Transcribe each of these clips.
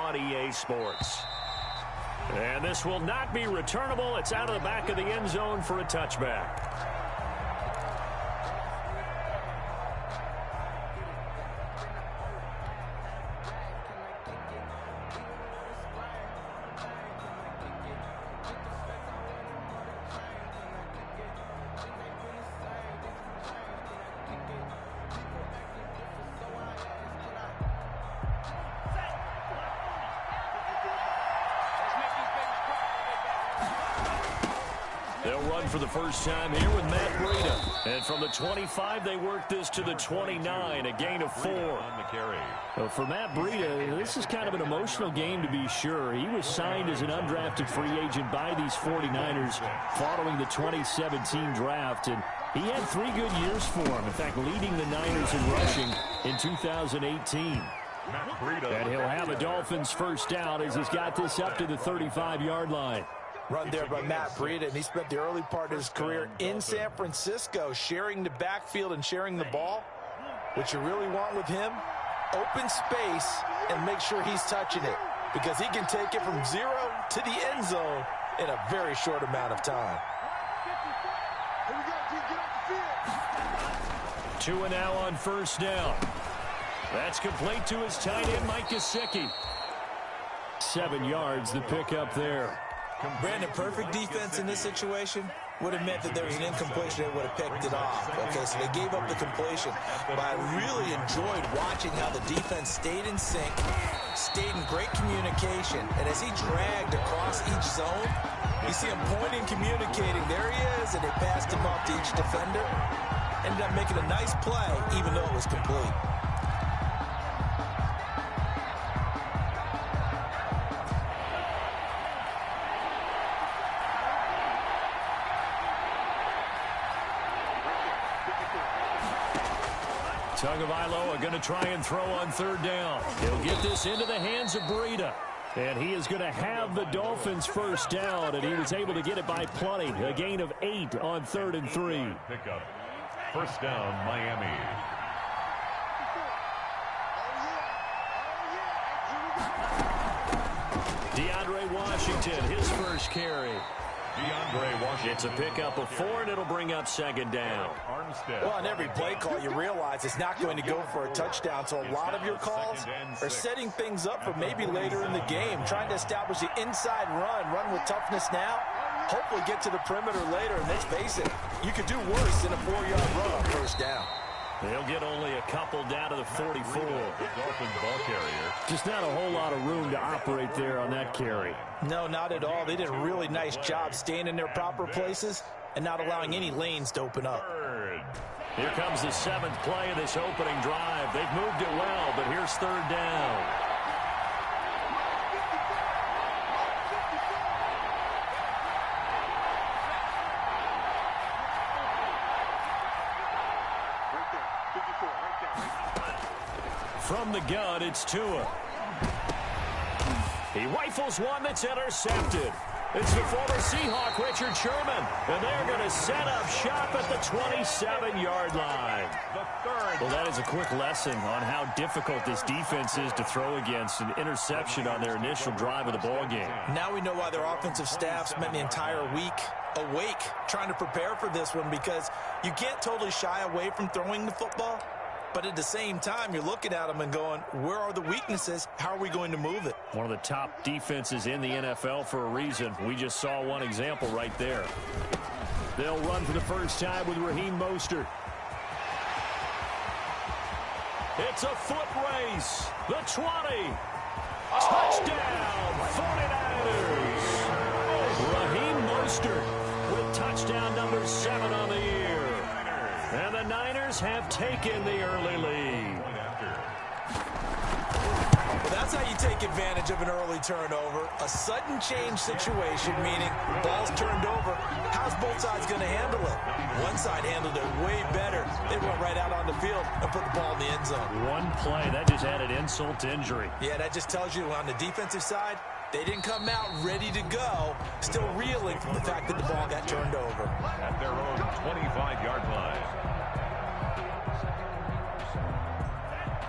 on EA Sports. And this will not be returnable. It's out of the back of the end zone for a touchback. They'll run for the first time here with Matt Breida. And from the 25, they work this to the 29, a gain of 4. Well, for Matt Breida, this is kind of an emotional game to be sure. He was signed as an undrafted free agent by these 49ers following the 2017 draft. And he had 3 good years for him. In fact, leading the Niners in rushing in 2018. And he'll have a Dolphins first down as he's got this up to the 35-yard line. Run there by Matt Breida, and he spent the early part of his career in San Francisco sharing the backfield and sharing the ball. What you really want with him, open space and make sure he's touching it, because he can take it from 0 to the end zone in a very short amount of time. 2 and now on first down. That's complete to his tight end, Mike Gesicki. 7 yards, the pickup there. Brandon, perfect defense in this situation would have meant that there was an incompletion that would have picked it off. Okay, so they gave up the completion. But I really enjoyed watching how the defense stayed in sync, stayed in great communication. And as he dragged across each zone, you see him pointing, communicating. There he is, and they passed him off to each defender. Ended up making a nice play, even though it was complete. Tagovailoa are going to try and throw on third down. He'll get this into the hands of Breida. And he is going to have the Dolphins first down, and he was able to get it by plenty. A gain of 8 on 3rd and 3. Pickup. First down, Miami. DeAndre Washington, his first carry. DeAndre Washington. It's a pickup of 4, and it'll bring up second down. Well, on every play call, you realize it's not going to go for a touchdown, so a lot of your calls are setting things up for maybe later in the game, trying to establish the inside run with toughness now, hopefully get to the perimeter later, and let's face it, you could do worse than a 4-yard run on first down. They'll get only a couple down to the 44. Dolphins ball carrier. Just not a whole lot of room to operate there on that carry. No, not at all. They did a really nice job staying in their proper places and not allowing any lanes to open up. Here comes the 7th play of this opening drive. They've moved it well, but here's third down. From the gun, it's Tua. He rifles one that's intercepted. It's the former Seahawk, Richard Sherman. And they're going to set up shop at the 27-yard line. Well, that is a quick lesson on how difficult this defense is to throw against. An interception on their initial drive of the ballgame. Now we know why their offensive staff spent the entire week awake trying to prepare for this one, because you can't totally shy away from throwing the football. But at the same time, you're looking at them and going, where are the weaknesses? How are we going to move it? One of the top defenses in the NFL for a reason. We just saw one example right there. They'll run for the first time with Raheem Mostert. It's a foot race. The 20. Touchdown, 49ers. Raheem Mostert with touchdown number 7 on the year. And the Niners have taken the early lead. Well, that's how you take advantage of an early turnover. A sudden change situation, meaning ball's turned over. How's both sides going to handle it? One side handled it way better. They went right out on the field and put the ball in the end zone. One play, that just added insult to injury. Yeah, that just tells you on the defensive side, they didn't come out ready to go, still reeling from the fact that the ball got turned over. At their own 25-yard line.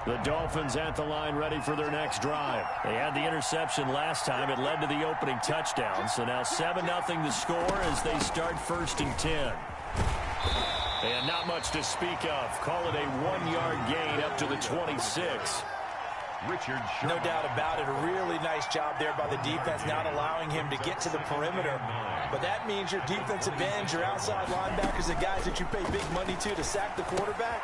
The Dolphins at the line ready for their next drive. They had the interception last time. It led to the opening touchdown. So now 7-0 the score as they start 1st and 10. And not much to speak of. Call it a 1-yard gain up to the 26. No doubt about it. A really nice job there by the defense, not allowing him to get to the perimeter. But that means your defensive ends, your outside linebackers, the guys that you pay big money to sack the quarterback,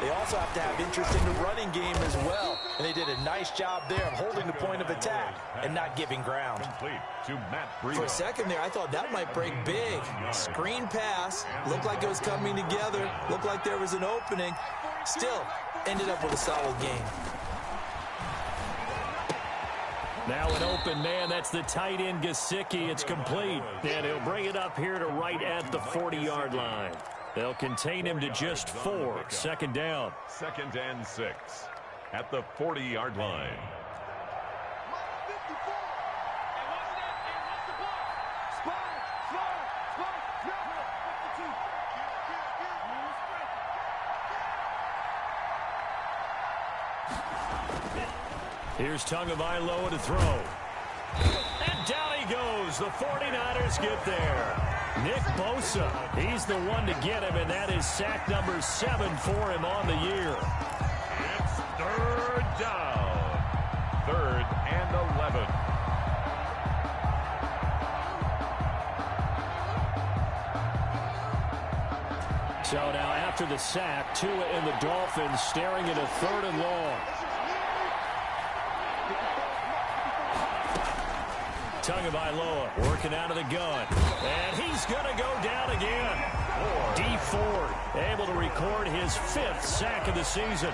they also have to have interest in the running game as well. And they did a nice job there of holding the point of attack and not giving ground. For a second there, I thought that might break big. Screen pass. Looked like it was coming together. Looked like there was an opening. Still ended up with a solid game. Now an open man. That's the tight end, Gesicki. It's complete. And he'll bring it up here to right at the 40-yard line. They'll contain him to just 4. 2nd down. 2nd and 6 at the 40-yard line. Here's Tagovailoa to throw. And down he goes. The 49ers get there. Nick Bosa, he's the one to get him, and that is sack number 7 for him on the year. It's 3rd down. 3rd and 11. So now after the sack, Tua and the Dolphins staring at a 3rd and long. Tagovailoa working out of the gun. And he's going to go down again. D Ford able to record his 5th sack of the season.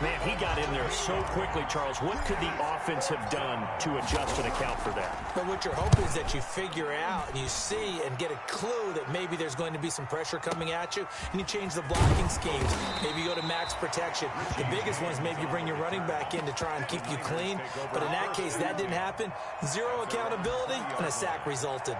Man, he got in there so quickly, Charles. What could the offense have done to adjust and account for that? But what you're hoping is that you figure out and you see and get a clue that maybe there's going to be some pressure coming at you, and you change the blocking schemes. Maybe you go to max protection. The biggest one is maybe you bring your running back in to try and keep you clean. But in that case, that didn't happen. 0 accountability, and a sack resulted.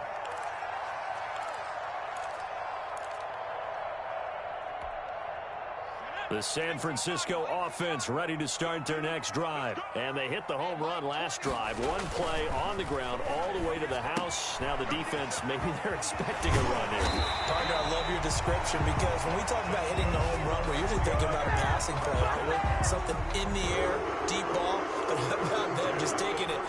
The San Francisco offense ready to start their next drive. And they hit the home run last drive. One play on the ground all the way to the house. Now the defense, maybe they're expecting a run here. Partner, I love your description because when we talk about hitting the home run, we're usually thinking about a passing play, aren't we? Something in the air, deep ball. But how about them just taking it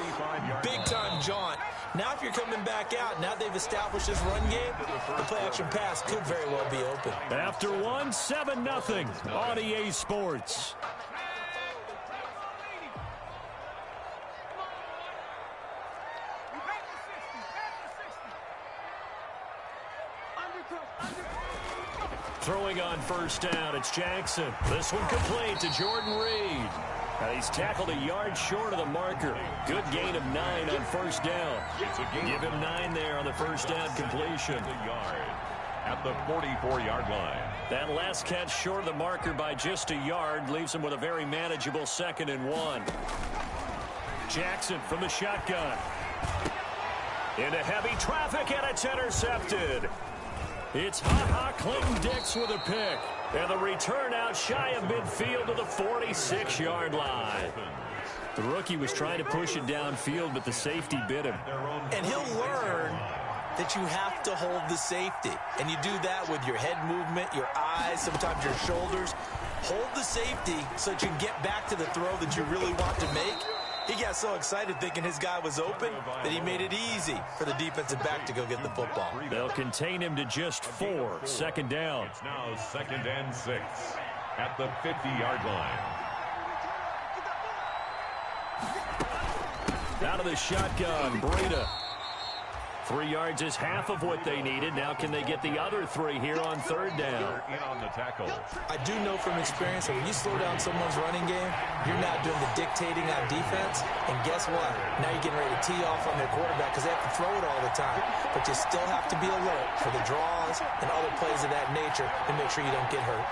big-time jaunt? Now if you're coming back out, now they've established this run game, the play-action pass could very well be open. After 7-0 on EA Sports. Throwing on 1st down, it's Jackson. This one complete to Jordan Reed. He's tackled a yard short of the marker. Good gain of 9 on 1st down. Give him 9 there on the 1st down completion. At the 44-yard line. That last catch short of the marker by just a yard leaves him with a very manageable 2nd and 1. Jackson from the shotgun. Into heavy traffic, and it's intercepted. It's Ha-Ha Clinton-Dix with a pick. And the return out shy of midfield to the 46-yard line. The rookie was trying to push it downfield, but the safety bit him. And he'll learn that you have to hold the safety. And you do that with your head movement, your eyes, sometimes your shoulders. Hold the safety so that you can get back to the throw that you really want to make. He got so excited thinking his guy was open that he made it easy for the defensive back to go get the football. They'll contain him to just 4. 2nd down. It's now 2nd and 6 at the 50-yard line. Out of the shotgun, Breida. 3 yards is half of what they needed. Now can they get the other 3 here on 3rd down? In on the tackle. I do know from experience that when you slow down someone's running game, you're not doing the dictating on defense. And guess what? Now you're getting ready to tee off on their quarterback because they have to throw it all the time. But you still have to be alert for the draws and other plays of that nature to make sure you don't get hurt.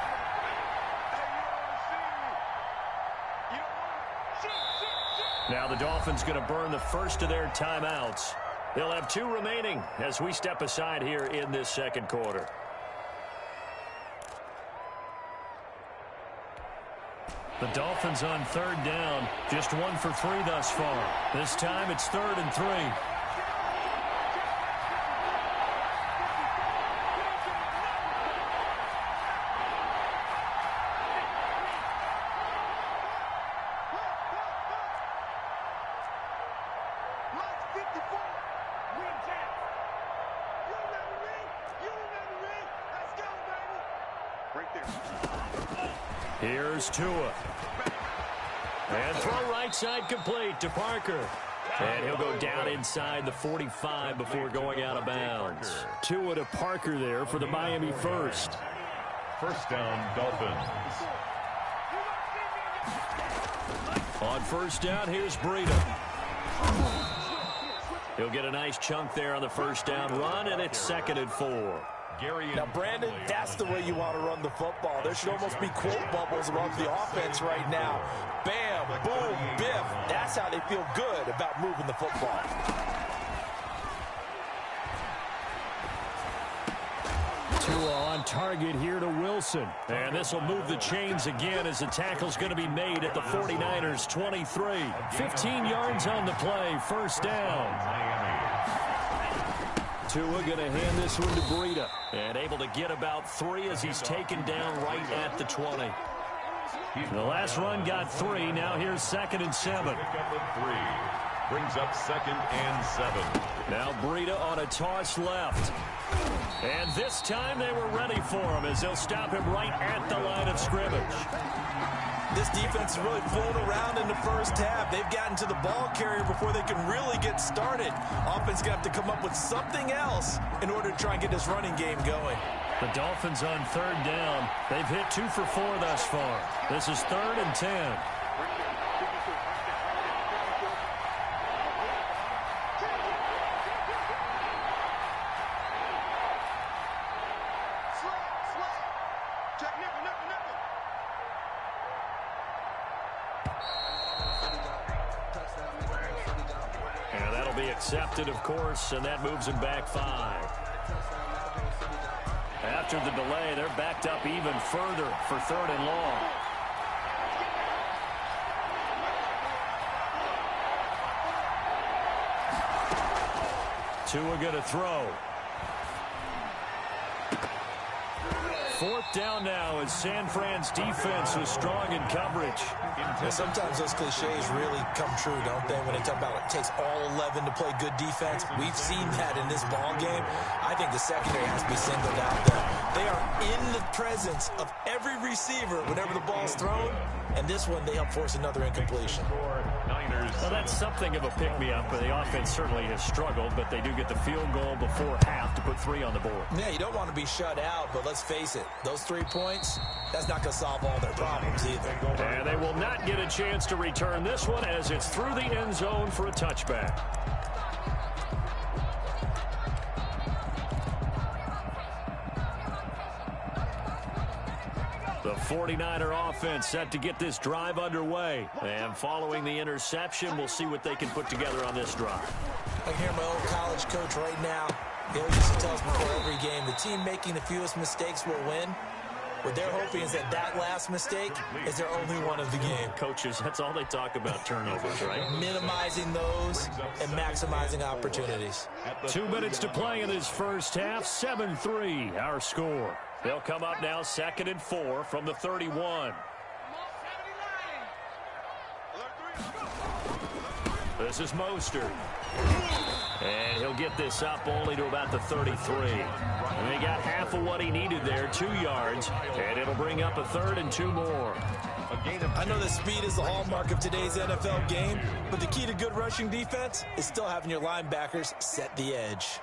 Now the Dolphins going to burn the first of their timeouts. They'll have 2 remaining as we step aside here in this 2nd quarter. The Dolphins on third down. Just 1 for 3 thus far. This time it's 3rd and 3. Here's Tua. And throw right side complete to Parker. And he'll go down inside the 45 before going out of bounds. Tua to Parker there for the Miami first. First down, Dolphins. On first down, here's Breida. He'll get a nice chunk there on the first down run, and it's 2nd and 4. Now, Brandon, that's the way you want to run the football. There should almost be quote bubbles above the offense right now. Bam, boom, biff. That's how they feel good about moving the football. Tua on target here to Wilson. And this will move the chains again as the tackle's going to be made at the 49ers' 23. 15 yards on the play, first down. Tua going to hand this one to Breida. And able to get about 3 as he's taken down right at the 20. The last run got 3. Now here's 2nd and 7. Brings up 2nd and 7. Now Breida on a toss left. And this time they were ready for him as they'll stop him right at the line of scrimmage. This defense has really flown around in the first half. They've gotten to the ball carrier before they can really get started. Offense got to come up with something else in order to try and get this running game going. The Dolphins on third down. They've hit 2 for 4 thus far. This is 3rd and 10. Accepted, of course, and that moves him back 5. After the delay, they're backed up even further for 3rd and long. Tua going to throw. 4th down now as San Fran's defense was strong in coverage. And sometimes those cliches really come true, don't they? When they talk about it takes all 11 to play good defense. We've seen that in this ball game. I think the secondary has to be singled out there. They are in the presence of every receiver whenever the ball's thrown. And this one, they help force another incompletion. Well, that's something of a pick-me-up. The offense certainly has struggled, but they do get the field goal before half to put 3 on the board. Yeah, you don't want to be shut out, but let's face it. Those 3 points, that's not going to solve all their problems either. And they will not get a chance to return this one as it's through the end zone for a touchback. The 49er offense set to get this drive underway. And following the interception, we'll see what they can put together on this drive. I hear my old college coach right now. He always used to tell us before every game, the team making the fewest mistakes will win. What they're hoping is that last mistake is their only one of the game. Coaches, that's all they talk about, turnovers, right? Minimizing those and maximizing opportunities. 2 minutes to play in this first half. 7-3, our score. They'll come up now 2nd and 4 from the 31. This is Mostert. And he'll get this up only to about the 33. And he got half of what he needed there, 2 yards. And it'll bring up a 3rd and 2 more. I know that speed is the hallmark of today's NFL game, but the key to good rushing defense is still having your linebackers set the edge.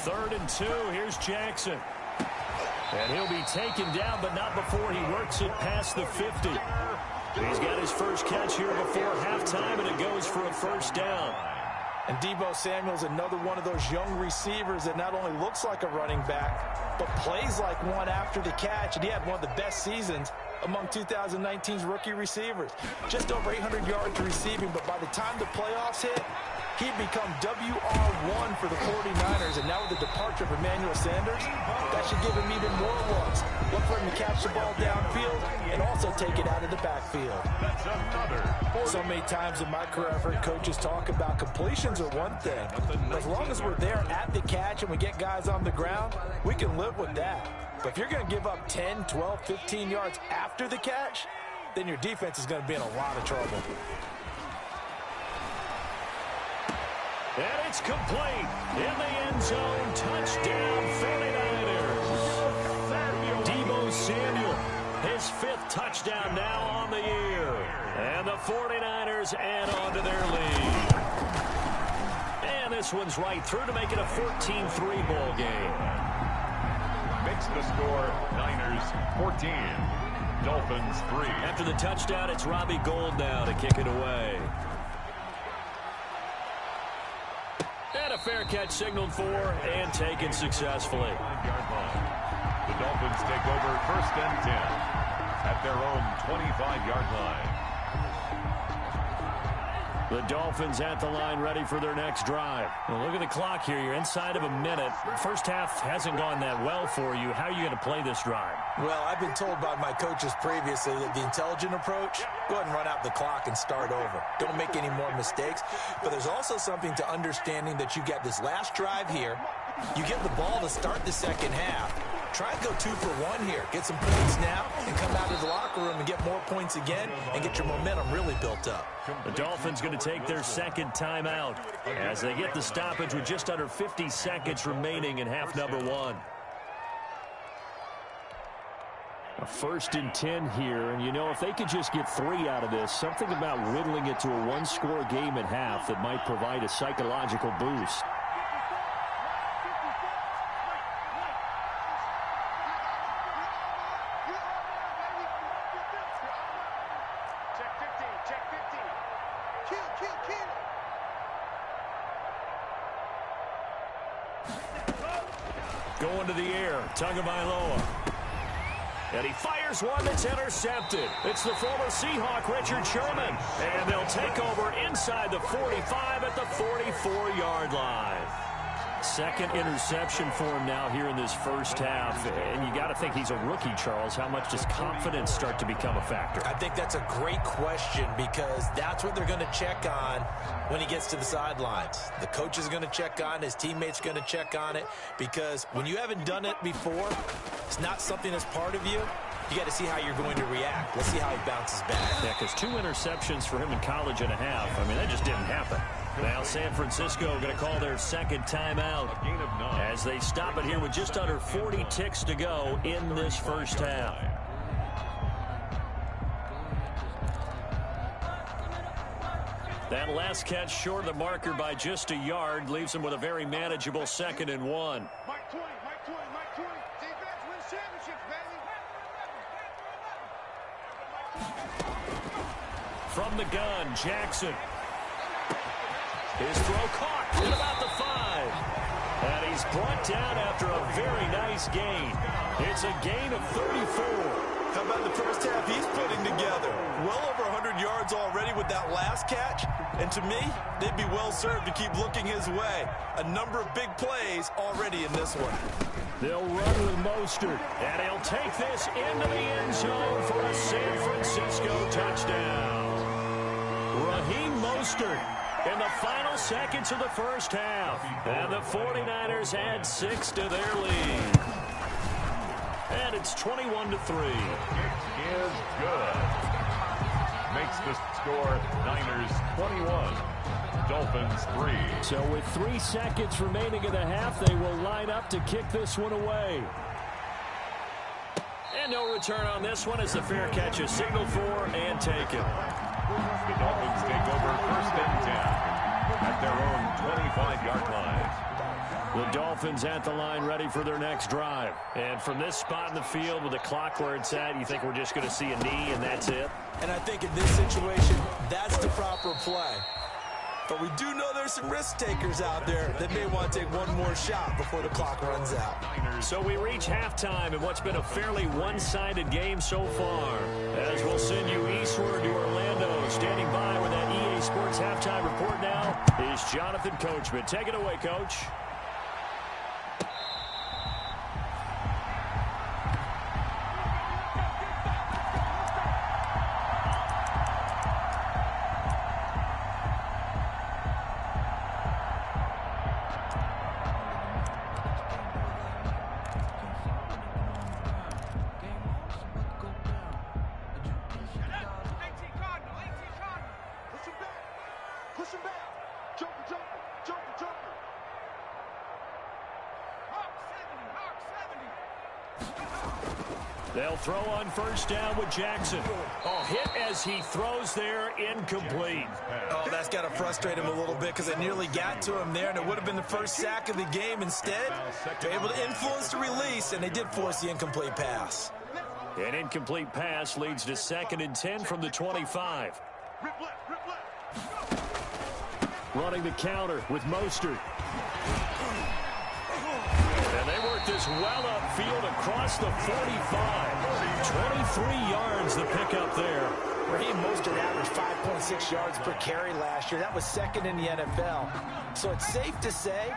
3rd and 2. Here's Jackson. And he'll be taken down, but not before he works it past the 50. He's got his first catch here before halftime, and it goes for a first down. And Deebo Samuel's another one of those young receivers that not only looks like a running back, but plays like one after the catch. And he had one of the best seasons among 2019's rookie receivers. Just over 800 yards receiving, but by the time the playoffs hit, He'd become WR1 for the 49ers, and now with the departure of Emmanuel Sanders, that should give him even more looks. Look for him to catch the ball downfield and also take it out of the backfield. That's another. So many times in my career, I've heard coaches talk about completions are one thing. But as long as we're there at the catch and we get guys on the ground, we can live with that. But if you're going to give up 10, 12, 15 yards after the catch, then your defense is going to be in a lot of trouble. And it's complete. In the end zone, touchdown 49ers. Deebo Samuel, his 5th touchdown now on the year. And the 49ers add on to their lead. And this one's right through to make it a 14-3 ball game. Makes the score Niners 14, Dolphins 3. After the touchdown, it's Robbie Gould now to kick it away. And a fair catch signaled for and taken successfully. The Dolphins take over 1st and 10 at their own 25-yard line. The Dolphins at the line, ready for their next drive. Well, look at the clock here. You're inside of a minute. First half hasn't gone that well for you. How are you going to play this drive? Well, I've been told by my coaches previously that the intelligent approach, go ahead and run out the clock and start over. Don't make any more mistakes. But there's also something to understanding that you get this last drive here. You get the ball to start the second half. Try and go 2 for 1 here. Get some points now and come out of the locker room and get more points again and get your momentum really built up. The Dolphins going to take their 2nd timeout as they get the stoppage with just under 50 seconds remaining in half number 1. A 1st and 10 here, and you know, if they could just get 3 out of this, something about whittling it to a 1-score game at half that might provide a psychological boost. Going to the air, Tagovailoa. And he fires one that's intercepted. It's the former Seahawk, Richard Sherman. And they'll take over inside the 45 at the 44-yard line. 2nd interception for him now here in this first half. And you got to think he's a rookie, Charles. How much does confidence start to become a factor? I think that's a great question because that's what they're going to check on when he gets to the sidelines. The coach is going to check on it. His teammates are going to check on it because when you haven't done it before, it's not something that's part of you. You got to see how you're going to react. Let's see how he bounces back. Yeah, because 2 interceptions for him in college and a half. I mean, that just didn't happen. Now San Francisco going to call their 2nd timeout as they stop it here with just under 40 ticks to go in this first half. That last catch short of the marker by just a yard leaves him with a very manageable 2nd and 1. From the gun, Jackson. His throw caught at about the 5. And he's brought down after a very nice gain. It's a gain of 34. How about the first half he's putting together? Well over 100 yards already with that last catch. And to me, they'd be well served to keep looking his way. A number of big plays already in this one. They'll run with Mostert. And he'll take this into the end zone for a San Francisco touchdown. Raheem Mostert in the final seconds of the first half. And the 49ers add 6 to their lead. And it's 21-3. It is good. Makes the score Niners 21, Dolphins 3. So with 3 seconds remaining in the half, they will line up to kick this one away. And no return on this one as the fair catch is signaled for and taken. The Dolphins take over 1st and 10 at their own 25-yard line. The Dolphins at the line ready for their next drive. And from this spot in the field with the clock where it's at, you think we're just going to see a knee and that's it? And I think in this situation, that's the proper play. But we do know there's some risk takers out there that may want to take one more shot before the clock runs out. So we reach halftime in what's been a fairly one-sided game so far. As we'll send you eastward to Orlando. Standing by with that EA Sports halftime report now is Jonathan Coachman. Take it away, Coach. They'll throw on first down with Jackson. Oh, hit as he throws there, incomplete. Oh, that's got to frustrate him a little bit because they nearly got to him there, and it would have been the first sack of the game. Instead, they're able to influence the release, and they did force the incomplete pass. An incomplete pass leads to 2nd and 10 from the 25. Running the counter with Mostert. And they work this well upfield across the 45. 23 yards the pickup there. Raheem Mostert averaged 5.6 yards per carry last year. That was 2nd in the NFL. So it's safe to say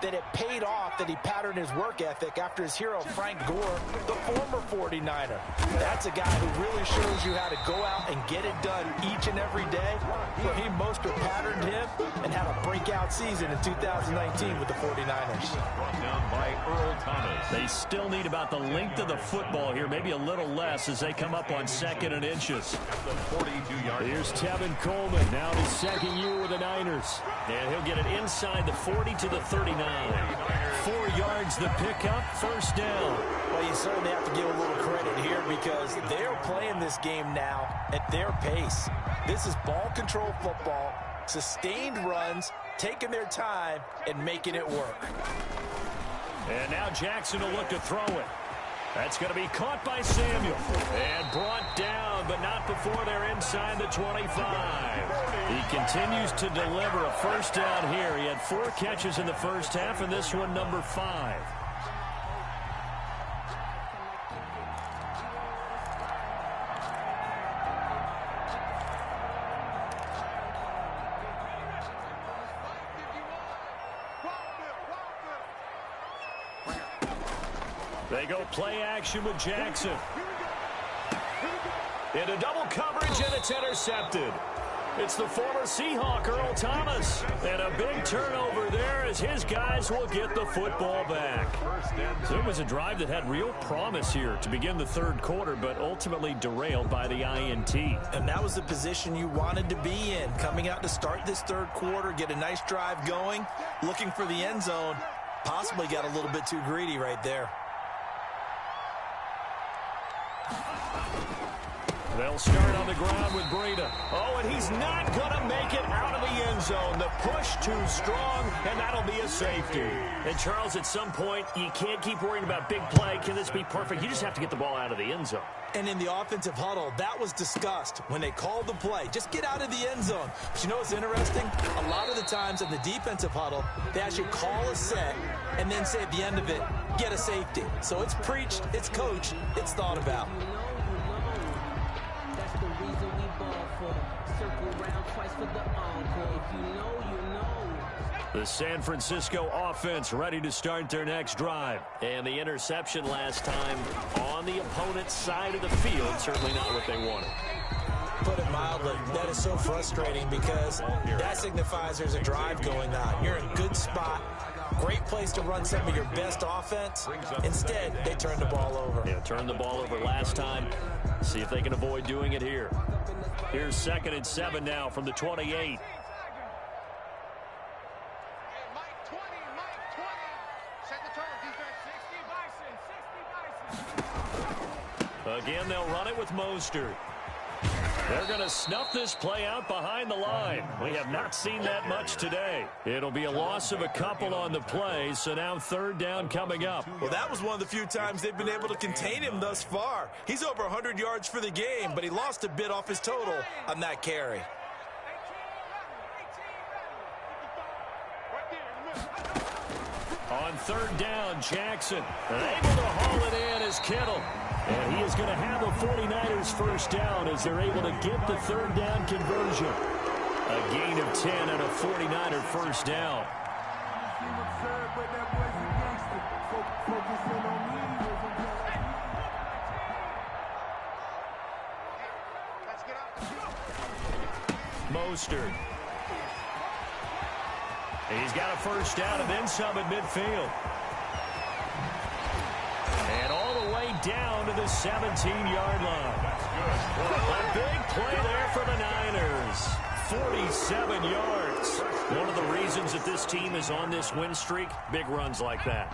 that it paid off that he patterned his work ethic after his hero Frank Gore, the former 49er. That's a guy who really shows you how to go out and get it done each and every day. Raheem Mostert patterned him and had a breakout season in 2019 with the 49ers. Brought down by Earl Thomas. They still need about the length of the football here, maybe a little less as they come up on 2nd and inches. At the 42-yard. Here's Tevin Coleman, now his 2nd year with the Niners. And he'll get it inside the 40 to the 39. 4 yards the pickup, first down. Well, you certainly have to give a little credit here because they're playing this game now at their pace. This is ball control football, sustained runs, taking their time and making it work. And now Jackson will look to throw it. That's going to be caught by Samuel. And brought down, but not before they're inside the 25. He continues to deliver a first down here. He had 4 catches in the first half, and this one number 5. They go play action with Jackson. Into double coverage, and it's intercepted. It's the former Seahawk, Earl Thomas. And a big turnover there as his guys will get the football back. So it was a drive that had real promise here to begin the 3rd quarter, but ultimately derailed by the INT. And that was the position you wanted to be in. Coming out to start this 3rd quarter, get a nice drive going, looking for the end zone. Possibly got a little bit too greedy right there. They'll start on the ground with Breida. Oh, and he's not going to make it out of the end zone. The push too strong, and that'll be a safety. And, Charles, at some point, you can't keep worrying about big play. Can this be perfect? You just have to get the ball out of the end zone. And in the offensive huddle, that was discussed when they called the play. Just get out of the end zone. But you know what's interesting? A lot of the times in the defensive huddle, they actually call a set and then say at the end of it, get a safety. So it's preached, it's coached, it's thought about. The San Francisco offense ready to start their next drive. And the interception last time on the opponent's side of the field, certainly not what they wanted. Put it mildly, that is so frustrating because that signifies there's a drive going on. You're in a good spot, great place to run some of your best offense. Instead, they turned the ball over. Yeah, turned the ball over last time. See if they can avoid doing it here. Here's 2nd and 7 now from the 28. Again, they'll run it with Mostert. They're going to snuff this play out behind the line. We have not seen that much today. It'll be a loss of a couple on the play, so now 3rd down coming up. Well, that was one of the few times they've been able to contain him thus far. He's over 100 yards for the game, but he lost a bit off his total on that carry. On 3rd down, Jackson able to haul it in as Kittle. And he is going to have a 49ers first down as they're able to get the 3rd down conversion. A gain of 10 and a 49er first down. Mostert. He's got a first down and then some at midfield. And all the way down to the 17-yard line. A big play there for the Niners. 47 yards. One of the reasons that this team is on this win streak, big runs like that.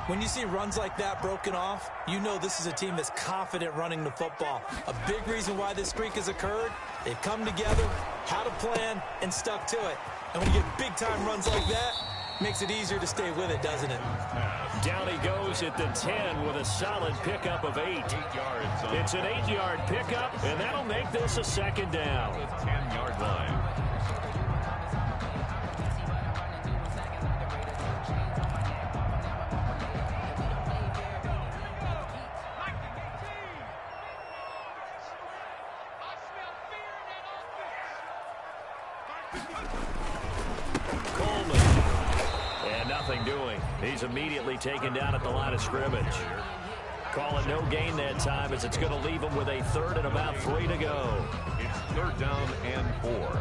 When you see runs like that broken off, you know this is a team that's confident running the football. A big reason why this streak has occurred, they've come together, had a plan, and stuck to it. And when you get big-time runs like that, makes it easier to stay with it, doesn't it? Down he goes at the 10 with a solid pickup of 8. It's an 8-yard pickup, and that'll make this a second down. 10-yard line. He's immediately taken down at the line of scrimmage. Call it no gain that time as it's going to leave him with a third and about 3 to go. It's third down and 4.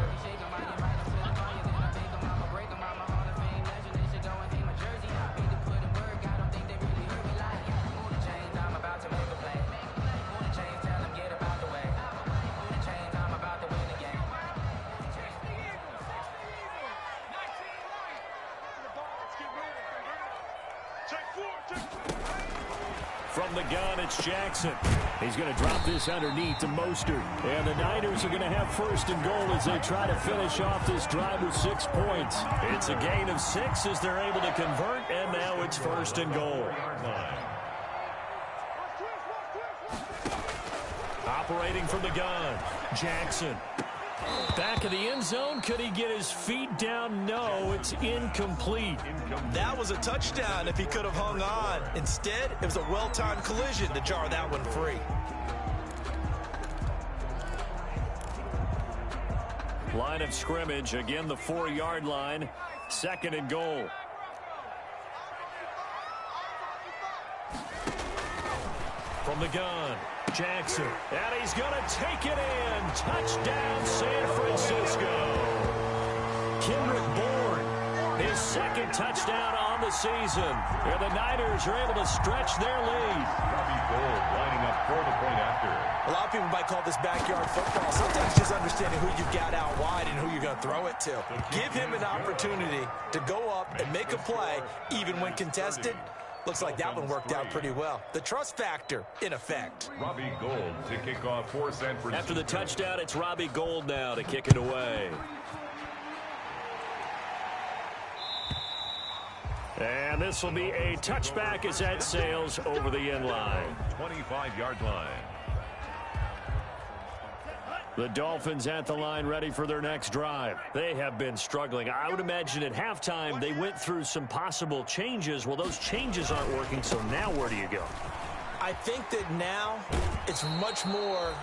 From the gun, it's Jackson. He's going to drop this underneath to Mostert. And the Niners are going to have first and goal as they try to finish off this drive with 6 points. It's a gain of 6 as they're able to convert, and now it's first and goal. Operating from the gun, Jackson. Back of the end zone. Could he get his feet down? No, it's incomplete. That was a touchdown if he could have hung on. Instead, it was a well-timed collision to jar that one free. Line of scrimmage, again the 4-yard line. Second and goal. From the gun, Jackson. And he's going to take it in. Touchdown, San Francisco. Kendrick Bourne, his second touchdown on the season. And the Niners are able to stretch their lead. Robbie Gould lining up for the point after. A lot of people might call this backyard football. Sometimes just understanding who you've got out wide and who you're going to throw it to. Give him an opportunity to go up and make a play, even when contested. Looks like that one worked out pretty well. The trust factor, in effect. Robbie Gould to kick off for San Francisco. After the touchdown, it's Robbie Gould now to kick it away. And this will be a touchback as that sails over the end line. 25-yard line. The Dolphins at the line ready for their next drive. They have been struggling. I would imagine at halftime they went through some possible changes. Well, those changes aren't working, so now where do you go? I think that now it's much more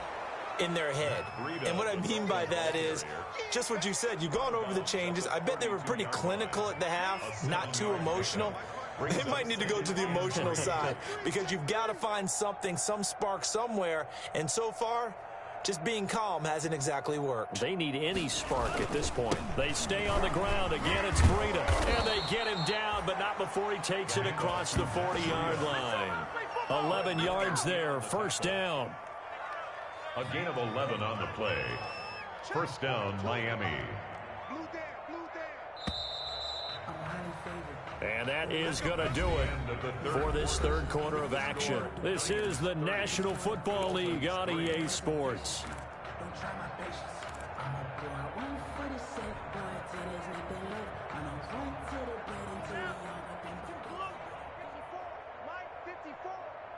in their head. And what I mean by that is just what you said. You've gone over the changes. I bet they were pretty clinical at the half, not too emotional. They might need to go to the emotional side because you've got to find something, some spark somewhere. And so far, just being calm hasn't exactly worked. They need any spark at this point. They stay on the ground. Again, it's Breida. And they get him down, but not before he takes it across the 40-yard line. 11 yards there, first down. A gain of 11 on the play. First down, Miami. And that is going to do it for this third quarter of action. This is the National Football League on EA Sports.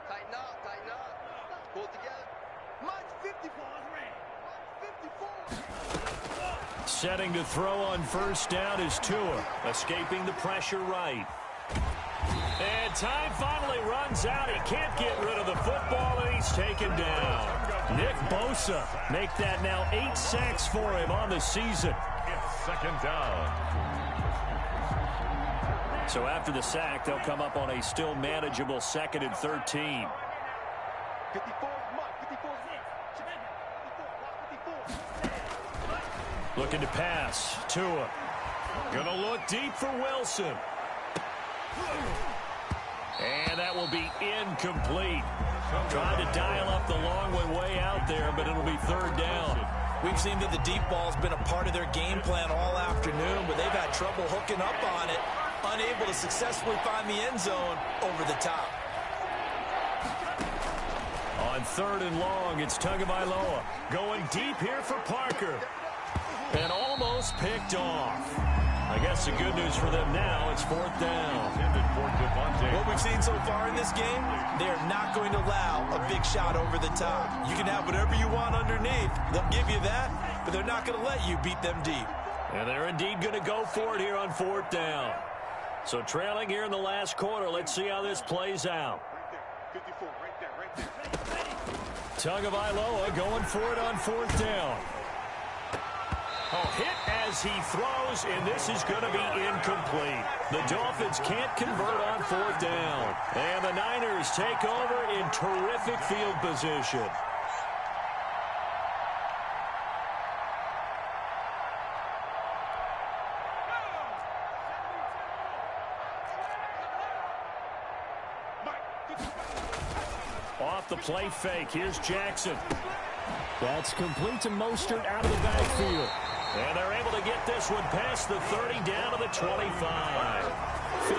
Tighten up. Pull it together. Mike's 54. Setting to throw on first down is Tua, escaping the pressure right. And time finally runs out. He can't get rid of the football, and he's taken down. Nick Bosa make that now 8 sacks for him on the season. It's second down. So after the sack, they'll come up on a still manageable 2nd and 13. 54, Looking to pass. Tua. Gonna look deep for Wilson. And that will be incomplete. Trying to dial up the long way out there, but it'll be 3rd down. We've seen that the deep ball's been a part of their game plan all afternoon, but they've had trouble hooking up on it, unable to successfully find the end zone over the top. On 3rd and long, it's Tagovailoa going deep here for Parker. And almost picked off. I guess the good news for them now, it's 4th down. What we've seen so far in this game, they're not going to allow a big shot over the top. You can have whatever you want underneath. They'll give you that, but they're not going to let you beat them deep. And they're indeed going to go for it here on 4th down. So trailing here in the last quarter, let's see how this plays out. 54, right there. Tagovailoa going for it on 4th down. Oh, hit as he throws, and this is going to be incomplete. The Dolphins can't convert on 4th down. And the Niners take over in terrific field position. Off the play fake, here's Jackson. That's complete to Mostert out of the backfield. And they're able to get this one past the 30 down to the 25.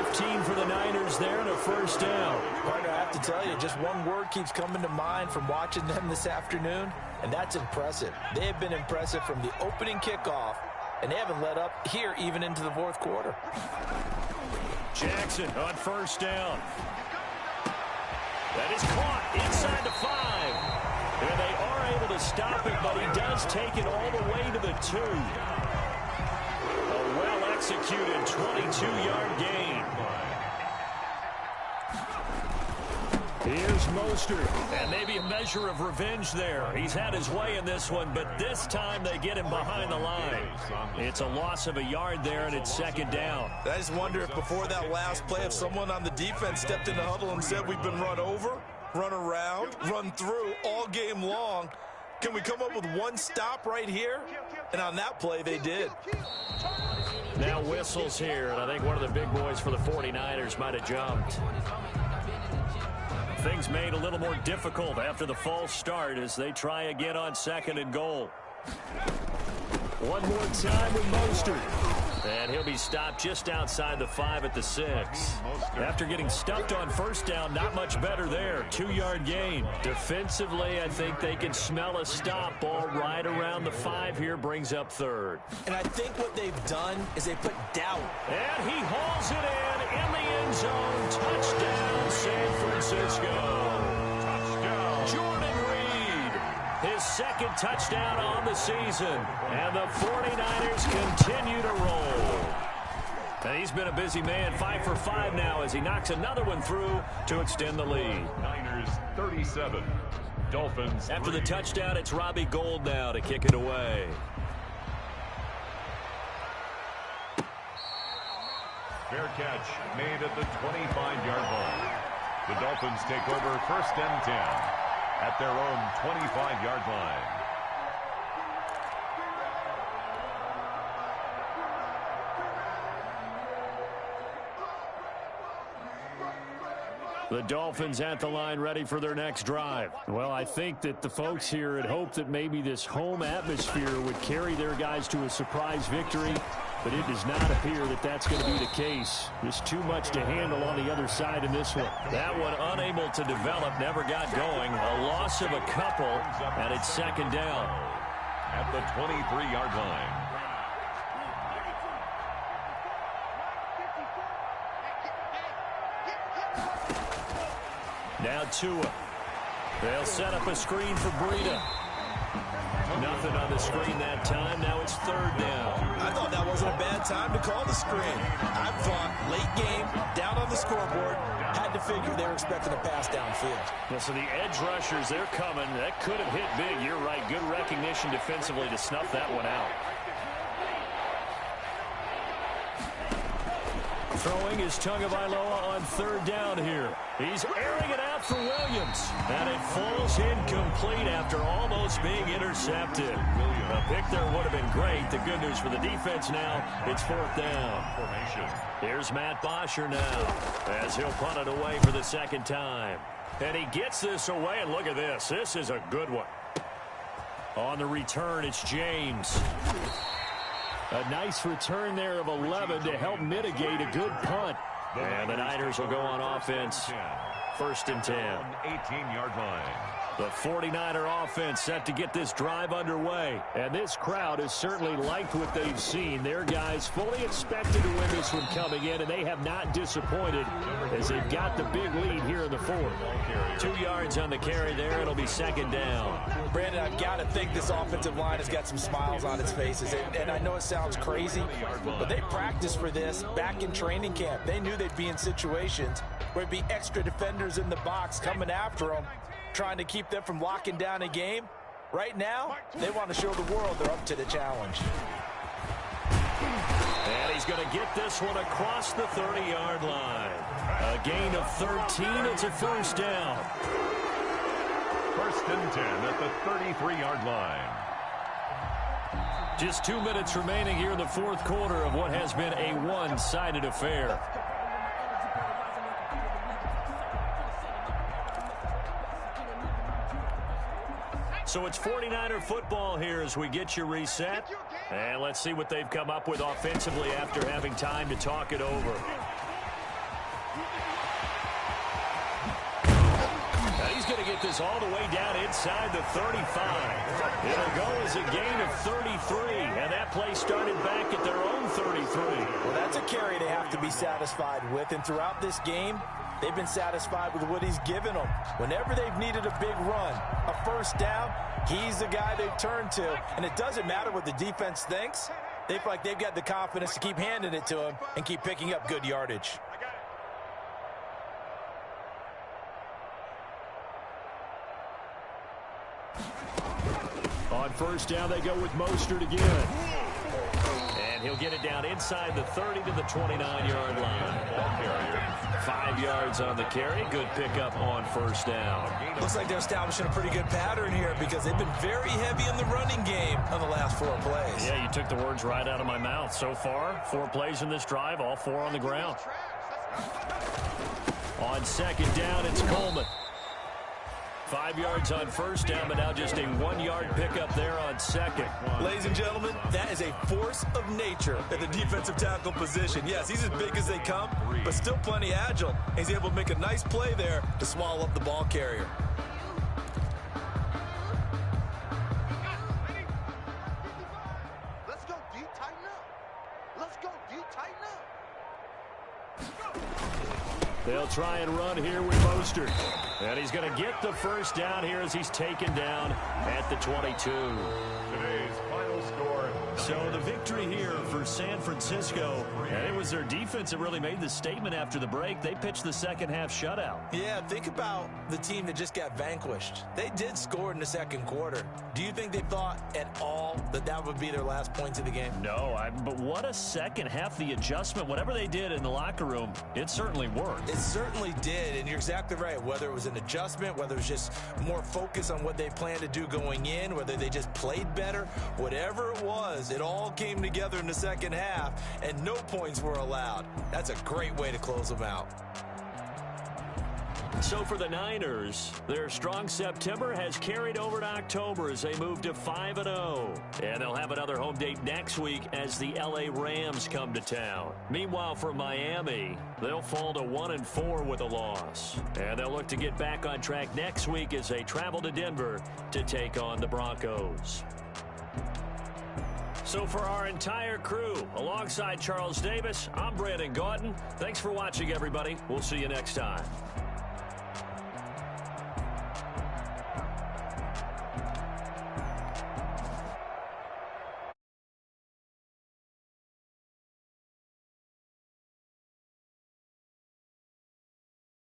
15 for the Niners there and a 1st down. Partner, I have to tell you, just one word keeps coming to mind from watching them this afternoon, and that's impressive. They have been impressive from the opening kickoff, and they haven't let up here even into the 4th quarter. Jackson on 1st down. That is caught inside the 5. And they are able to stop it, but he does take it all the way to the 2. A well-executed 22-yard gain. Here's Mostert, and maybe a measure of revenge there. He's had his way in this one, but this time they get him behind the line. It's a loss of a yard there, and it's 2nd down. I just wonder if before that last play, if someone on the defense stepped in the huddle and said we've been run over, run around, run through all game long. Can we come up with one stop right here? And on that play, they did. Now whistles here, and I think one of the big boys for the 49ers might have jumped. Things made a little more difficult after the false start as they try again on 2nd and goal. One more time with Mostert. And he'll be stopped just outside the 5 at the 6. After getting stuffed on 1st down, not much better there. 2-yard gain. Defensively, I think they can smell a stop. Ball right around the 5 here brings up 3rd. And I think what they've done is they put doubt. And he hauls it in the end zone. Touchdown, San Francisco. Touchdown. Jordan Reed, his 2nd touchdown on the season. And the 49ers continue to roll. And he's been a busy man, 5 for 5 now as he knocks another one through to extend the lead. Niners 37, Dolphins. After the touchdown, it's Robbie Gould now to kick it away. Fair catch made at the 25-yard line. The Dolphins take over 1st and 10 at their own 25-yard line. The Dolphins at the line ready for their next drive. Well, I think that the folks here had hoped that maybe this home atmosphere would carry their guys to a surprise victory, but it does not appear that that's going to be the case. Just too much to handle on the other side in this one. That one unable to develop, never got going. A loss of a couple, and it's 2nd down. At the 23-yard line. Now Tua. They'll set up a screen for Breida. Nothing on the screen that time. Now it's 3rd down. I thought that wasn't a bad time to call the screen. I thought late game, down on the scoreboard, had to figure they were expecting a pass downfield. Yeah, so the edge rushers, they're coming. That could have hit big. You're right. Good recognition defensively to snuff that one out. Throwing is Tagovailoa on third down here. He's airing it out for Williams. And it falls incomplete after almost being intercepted. A pick there would have been great. The good news for the defense now, it's fourth down. Here's Matt Bosher now as he'll punt it away for the second time. And he gets this away, and look at this. This is a good one. On the return, it's James. A nice return there of 11 to help mitigate a good punt. And the Niners will go on offense. First and 10. 18-yard line. The 49er offense set to get this drive underway. And this crowd has certainly liked what they've seen. Their guys fully expected to win this one coming in, and they have not disappointed as they've got the big lead here in the fourth. 2 yards on the carry there. It'll be second down. Brandon, I've got to think this offensive line has got some smiles on its faces. And I know it sounds crazy, but they practiced for this back in training camp. They knew they'd be in situations where it'd be extra defenders in the box coming after them, trying to keep them from locking down a game. Right now, they want to show the world they're up to the challenge. And he's going to get this one across the 30-yard line. A gain of 13. It's a first down. First and 10 at the 33-yard line. Just 2 minutes remaining here in the fourth quarter of what has been a one-sided affair. So it's 49er football here as we get you reset. And let's see what they've come up with offensively after having time to talk it over. Now he's going to get this all the way down inside the 35. It'll go as a gain of 33. And that play started back at their own 33. Well, that's a carry they have to be satisfied with. And throughout this game, they've been satisfied with what he's given them. Whenever they've needed a big run, a first down, he's the guy they've turned to. And it doesn't matter what the defense thinks. They feel like they've got the confidence to keep handing it to him and keep picking up good yardage. On first down, they go with Mostert again. And he'll get it down inside the 30 to the 29-yard line. 5 yards on the carry. Good pickup on first down. Looks like they're establishing a pretty good pattern here because they've been very heavy in the running game on the last 4 plays. Yeah, you took the words right out of my mouth. So far, 4 plays in this drive, all 4 on the ground. On second down, it's Coleman. 5 yards on first down, but now just a 1-yard pickup there on second. Ladies and gentlemen, that is a force of nature at the defensive tackle position. Yes, he's as big as they come, but still plenty agile. He's able to make a nice play there to swallow up the ball carrier. Let's go, D. Tighten up. Let's go, D. Tighten up. They'll try and run here with Mostert. And he's going to get the first down here as he's taken down at the 22. Today's final score. So the victory here for San Francisco, and it was their defense that really made the statement after the break. They pitched the second half shutout. Yeah, think about the team that just got vanquished. They did score in the second quarter. Do you think they thought at all that that would be their last points of the game? No, but what a second half. The adjustment, whatever they did in the locker room, it certainly worked. It certainly did, and you're exactly right. Whether it was an adjustment, whether it was just more focus on what they planned to do going in, whether they just played better, whatever it was, it all came together in the second half, and no points were allowed. That's a great way to close them out. So for the Niners, their strong September has carried over to October as they move to 5-0. And they'll have another home date next week as the LA Rams come to town. Meanwhile, for Miami, they'll fall to 1-4 with a loss. And they'll look to get back on track next week as they travel to Denver to take on the Broncos. So for our entire crew, alongside Charles Davis, I'm Brandon Gautin. Thanks for watching, everybody. We'll see you next time.